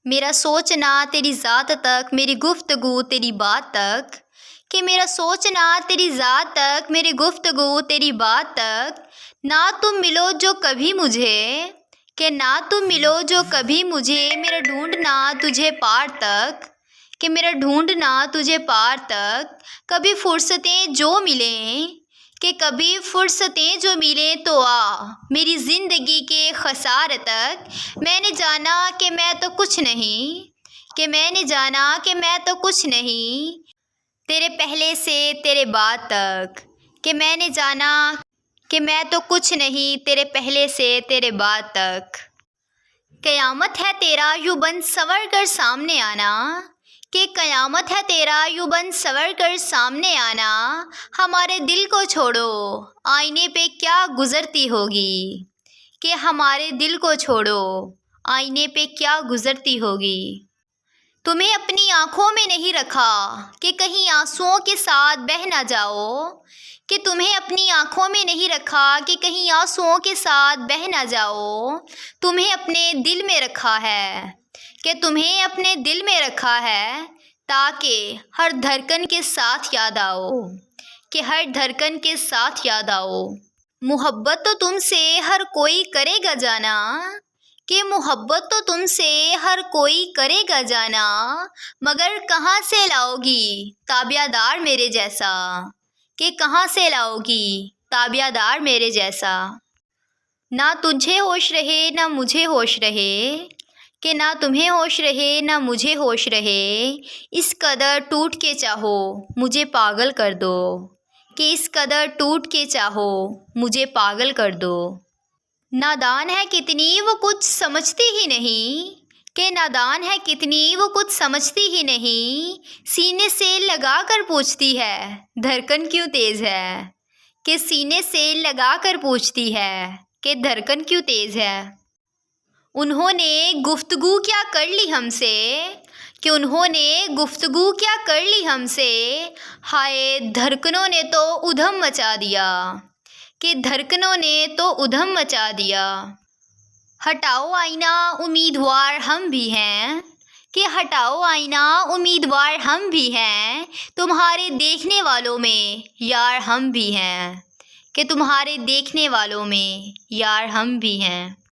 میرا سوچنا تیری ذات تک، میری گفتگو تیری بات تک، کہ میرا سوچنا تیری ذات تک، میری گفتگو تیری بات تک، نہ تم ملو جو کبھی مجھے، کہ نہ تم ملو جو کبھی مجھے، میرا ڈھونڈنا تجھے پار تک، کہ میرا ڈھونڈنا تجھے پار تک، کبھی فرصتیں جو ملیں، کہ کبھی فرصتیں جو ملیں تو آ میری زندگی کے خسار تک، میں نے جانا کہ میں تو کچھ نہیں، کہ میں نے جانا کہ میں تو کچھ نہیں، تیرے پہلے سے تیرے بعد تک، کہ میں نے جانا کہ میں تو کچھ نہیں، تیرے پہلے سے تیرے بعد تک۔ قیامت ہے تیرا یوں بن سنور کر سامنے آنا، کہ قیامت ہے تیرا یوں بن سنور کر سامنے آنا، ہمارے دل کو چھوڑو آئینے پہ کیا گزرتی ہوگی، کہ ہمارے دل کو چھوڑو آئینے پہ کیا گزرتی ہوگی۔ تمہیں اپنی آنکھوں میں نہیں رکھا کہ کہیں آنسوؤں کے ساتھ بہہ نہ جاؤ، کہ تمہیں اپنی آنکھوں میں نہیں رکھا کہ کہیں آنسوؤں کے ساتھ بہہ نہ جاؤ، تمہیں اپنے دل میں رکھا ہے، کہ تمہیں اپنے دل میں رکھا ہے، تاکہ ہر دھڑکن کے ساتھ یاد آؤ، کہ ہر دھڑکن کے ساتھ یاد آؤ۔ محبت تو تم سے ہر کوئی کرے گا جانا، کہ محبت تو تم سے ہر کوئی کرے گا جانا، مگر کہاں سے لاؤ گی تابیہ دار میرے جیسا، کہ کہاں سے لاؤ گی تابیہ دار میرے جیسا۔ نہ تجھے ہوش رہے نہ مجھے ہوش رہے، کہ نہ تمہیں ہوش رہے نہ مجھے ہوش رہے، اس قدر ٹوٹ کے چاہو مجھے پاگل کر دو، کہ اس قدر ٹوٹ کے چاہو مجھے پاگل کر دو۔ نادان ہے کتنی وہ کچھ سمجھتی ہی نہیں، کہ نادان ہے کتنی وہ کچھ سمجھتی ہی نہیں، سینے سے لگا کر پوچھتی ہے دھڑکن کیوں تیز ہے، کہ سینے سے لگا کر پوچھتی ہے کہ دھڑکن کیوں تیز ہے۔ انہوں نے گفتگو کیا کر لی ہم سے، کہ انہوں نے گفتگو کیا کر لی ہم سے، ہائے دھڑکنوں نے تو ادھم مچا دیا، کہ دھڑکنوں نے تو ادھم مچا دیا۔ ہٹاؤ آئینہ امیدوار ہم بھی ہیں، کہ ہٹاؤ آئینہ امیدوار ہم بھی ہیں، تمہارے دیکھنے والوں میں یار ہم بھی ہیں، کہ تمہارے دیکھنے والوں میں یار ہم بھی ہیں۔